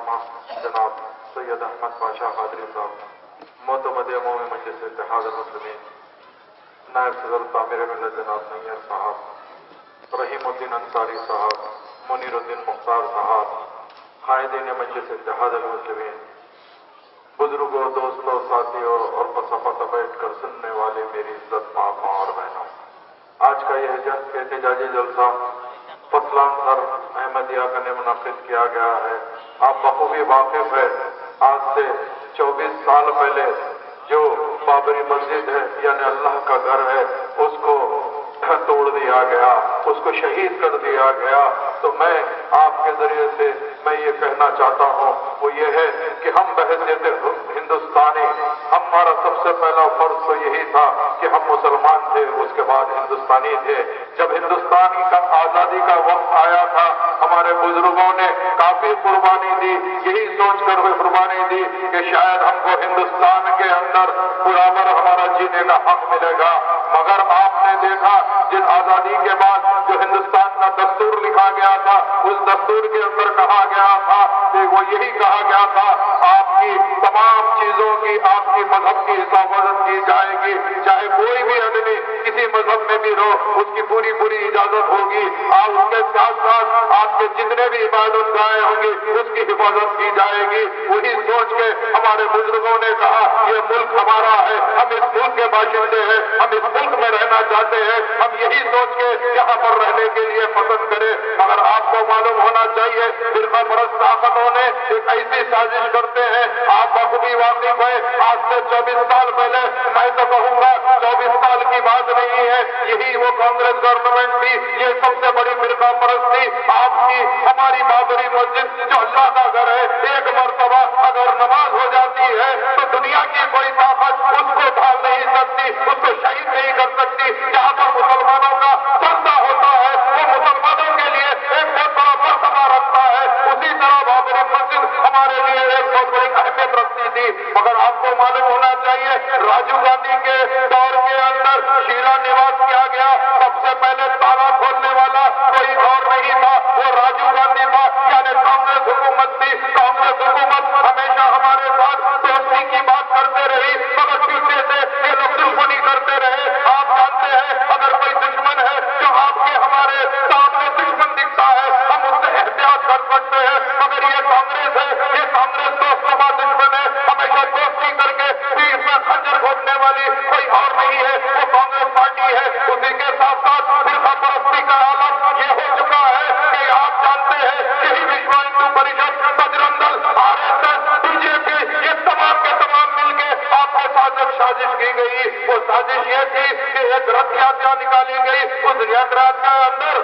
رہنما جناب سید احمد پاشا قادری صاحب، معتمد عمومی مجلس اتحاد المسلمین، نائب صدر تعمیر ملت جناب نیر صاحب، رحیم الدین انصاری صاحب، منیر الدین مختار صاحب، قائدین مجلس اتحاد المسلمین، بزرگوں، دوستوں، ساتھیوں اور مسافت بیٹھ کر سننے والے میری عزت ماں اور بہنوں، آج کا یہ احتجاجی جلسہ فضلان سر احمدیہ کا منعقد کیا گیا ہے۔ آپ بخوبی واقف ہے، آج سے 24 سال پہلے جو بابری مسجد ہے یعنی اللہ کا گھر ہے، اس کو توڑ دیا گیا، اس کو شہید کر دیا گیا۔ تو میں آپ کے ذریعے سے میں یہ کہنا چاہتا ہوں، وہ یہ ہے کہ ہم بحیثیت ہندوستانی، ہمارا سب سے پہلا فرض تو یہی تھا کہ ہم مسلمان تھے، اس کے بعد ہندوستانی تھے۔ جب ہندوستان کا آزادی کا وقت آیا تھا، ہمارے بزرگوں نے کافی قربانی دی، یہی سوچ کر وہ قربانی دی کہ شاید ہم کو ہندوستان کے اندر برابر ہمارا جینے کا حق ملے گا۔ مگر آپ نے دیکھا جن آزادی کے بعد جو ہندوستان کا دستور لکھا گیا تھا، اس دستور کے اندر کہا گیا تھا کہ وہ یہی کہا گیا تھا آپ کی تمام چیزوں کی، آپ کی مذہب کی حفاظت کی جائے گی، چاہے کوئی بھی آدمی کسی مذہب میں بھی ہو، اس کی پوری اجازت ہوگی، اور اس کے ساتھ ساتھ آپ کے جتنے بھی عبادت گاہیں ہوں گی اس کی حفاظت کی جائے گی۔ وہی سوچ کے ہمارے بزرگوں نے کہا یہ ملک ہمارا ہے، ہم اس ملک کے باشندے ہیں، ہم اس ملک میں رہنا چاہتے ہیں، ہم یہی سوچ کے یہاں پر رہنے کے لیے پسند کریں۔ مگر آپ کو معلوم ہونا چاہیے فرقہ پرست طاقتوں نے ایک ایسی سازش کرتے ہیں، آپ بخوبی واقف ہیں، آج سے 24 سال پہلے، میں تو کہوں گا 24 سال کی بات نہیں ہے، یہی وہ کانگریس گورنمنٹ تھی، یہ سب سے بڑی فرقہ پرست تھی۔ آپ کی ہماری بابری مسجد جو اللہ کا گھر ہے، ایک مرتبہ اگر نماز ہو جاتی ہے تو دنیا کی کوئی طاقت اس کو ڈھال نہیں سکتی، اس کو شہید نہیں کر سکتی۔ جہاں پر مسلمانوں کا سجدہ ہوتا ہے وہ مسلمانوں کے لیے ایک بہت بڑا مرتبہ رکھتا ہے، اسی طرح بابری مسجد ہمارے لیے ایک بہت بڑی اہمیت رکھتی تھی۔ مگر آپ کو معلوم ہونا چاہیے راجیو گاندھی کے دور کے اندر شیلا نواس کیا گیا، سب سے پہلے تالا کھولنے والا کوئی اور نہیں تھا، وہ راجیو گاندھی تھا، یعنی کانگریس حکومت تھی۔ کانگریس حکومت ہمیشہ ہمارے ساتھ دوستی کی بات کرتے رہی، مگر پیچھے سے یہ لوگ دشمنی کرتے رہے۔ آپ جانتے ہیں اگر کوئی دشمن ہے جو آپ کے ہمارے سامنے دشمن دکھتا ہے ہم اس سے احتیاط کر سکتے ہیں، مگر یہ کانگریس ہے، یہ کانگریس دوست کا دشمن ہے، ہمیشہ دوستی کر کے پیٹ میں خنجر گھونٹنے والی کوئی اور نہیں ہے، وہ کانگریس پارٹی ہے۔ اسی کے ساتھ ساتھ فرقہ پرستی کا عالم یہ ہو چکا ہے کہ آپ جانتے ہیں یہی وشو ہندو پریشد، بجرنگ دل، RSS، BJP، یہ تمام کے تمام مل کے آپ کے ساتھ ایک سازش کی گئی۔ وہ سازش یہ تھی کہ ایک رتھ یاترا نکالی گئی، اس یاترا کے اندر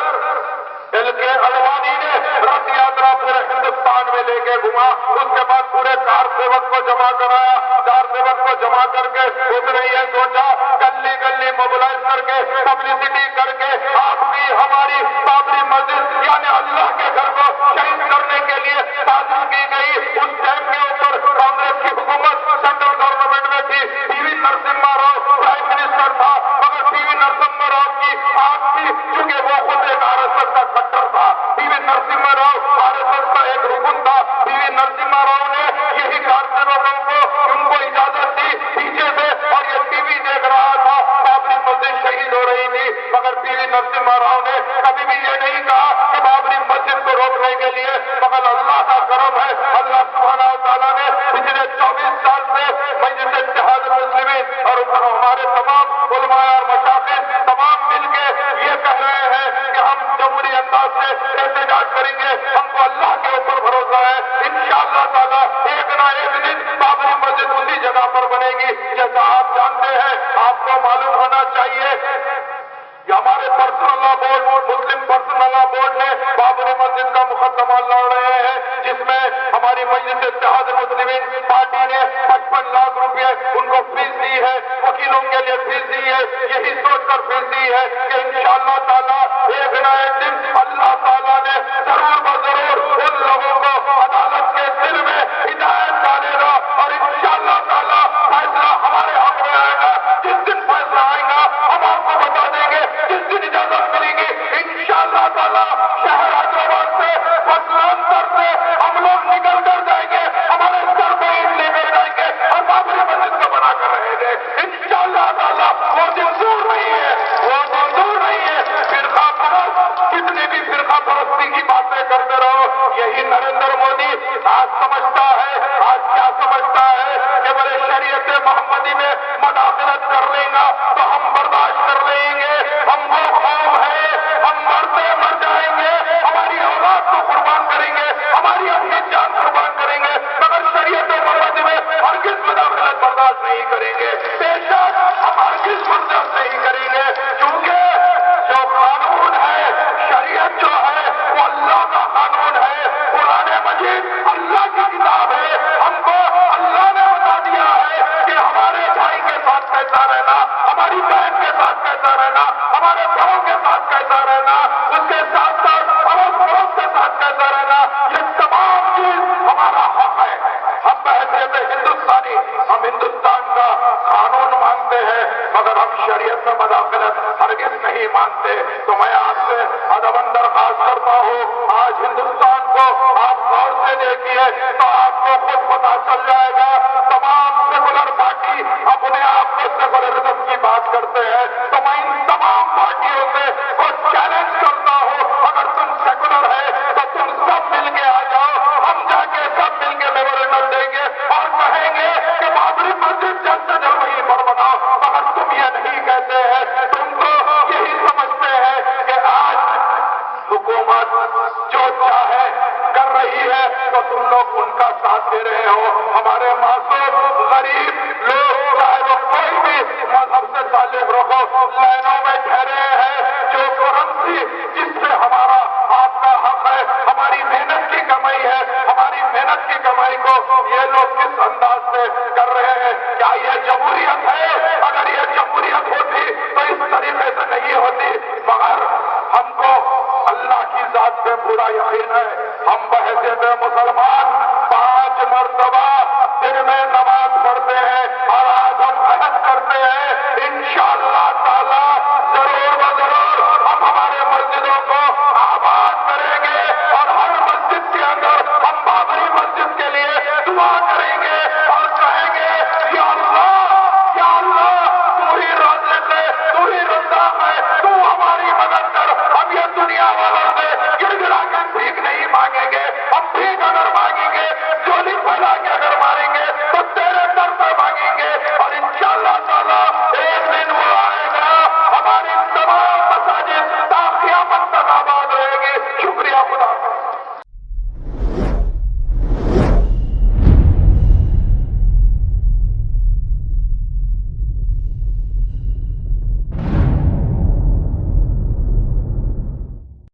LK اڈوانی نے رتھ یاترا پورے ہندوستان میں لے کے گھما، اس کے بعد پورے چار سیوک کو جمع کرایا، چار سیوک کو جمع کر کے اس نے یہ سوچا گلی گلی موبلائز کر کے پبلسٹی کر کے آپ بھی ہماری بابری مسجد یعنی اللہ کے گھر کو شہید کرنے کے لیے سازش کی گئی۔ اس ٹائم کے اوپر کانگریس کی حکومت سینٹرل گورنمنٹ میں تھی، PV Narasimha Rao prime minister تھا، مگر PV نرسمہا راؤ کی آنکھ تھی کیونکہ وہ خود ایک RSS کا کٹر تھا۔ PV نرسمہا راؤ RSS کا ایک رکن تھا۔ PV نرسمہا راؤ نے یہی کارکنوں کو ان کو اجازت دی پیچھے سے، اور یہ TV دیکھ رہا تھا بابری مسجد شہید ہو رہی تھی، مگر PV نرسمہا راؤ نے کبھی بھی یہ نہیں کہا کہ بابری مسجد کو روکنے کے لیے، مگر اللہ کا کرم ہے، اللہ سبحانہ و تعالیٰ نے پچھلے 24 سال سے مجلس اتحاد المسلمین اور ہمارے تمام علماء اور مشائخ تمام مل کے یہ کہہ رہے ہیں کہ ہم جمہوری انداز سے احتجاج کریں گے، ہم کو اللہ کے اوپر بھروسہ ہے، انشاءاللہ تعالیٰ ایک نہ ایک دن بابری مسجد اسی جگہ پر بنے گی۔ جیسا آپ جانتے ہیں، آپ کو معلوم ہونا چاہیے کہ ہمارے پرسنل لا بورڈ، مسلم پرسنل لا بورڈ نے بابری مسجد کا مقدمہ لڑ رہے ہیں، جس میں ہماری مجلس اتحاد المسلمین پارٹی نے 55 لاکھ روپے ان کو فیس دی ہے، وکیلوں کے لیے فیس دی ہے، یہی سوچ کر فیس دی ہے کہ انشاءاللہ تعالیٰ ایک نہ ایک دن اللہ تعالیٰ نے ضرور بضرور ان لوگوں کو عدالت کے دل میں ہدایت ڈالے گا، اور انشاءاللہ تعالیٰ فیصلہ ہمارے حق میں آئے گا۔ جس دن فیصلہ آئے گا ہم آپ کو بتا دیں گے، جس دن اجازت ملے گی انشاءاللہ تعالیٰ شہر حیدرآباد سے فضلان سر سے ہم لوگ نکل کر جائیں میں مداخلت ہرگز نہیں مانتے. تو میں آپ سے ادب درخواست کرتا ہوں، آج ہندوستان کو آپ غور سے دیکھیے تو آپ کو خود پتا چل جائے گا. تمام سیکولر پارٹی اپنے آپ کو سیکولرزم کی بات کرتے ہیں، تو میں ان تمام پارٹیوں سے کچھ چیلنج کرتا ہوں، اگر تم سیکولر ہے تو تم سب مل کے آ جاؤ، ہم جا کے سب مل کے میموریبل دیں گے اور کہیں گے کہ بابری مسجد جلد سے جلد وہیں پر بناؤ. مگر تم یہ نہیں کہتے ہیں، تم تو یہی سمجھتے ہیں کہ آج حکومت جو چاہے کر رہی ہے تو تم لوگ ان کا ساتھ دے رہے ہو. ہمارے معصوم غریب لوگ چاہے وہ کوئی بھی مذہب سے تعلق رکھو، لائنوں میں ٹھہرے ہیں. جو کرنسی جس سے ہمارا آپ کا حق ہے، ہماری محنت کی کمائی ہے، ہماری محنت کی کمائی کو یہ لوگ کس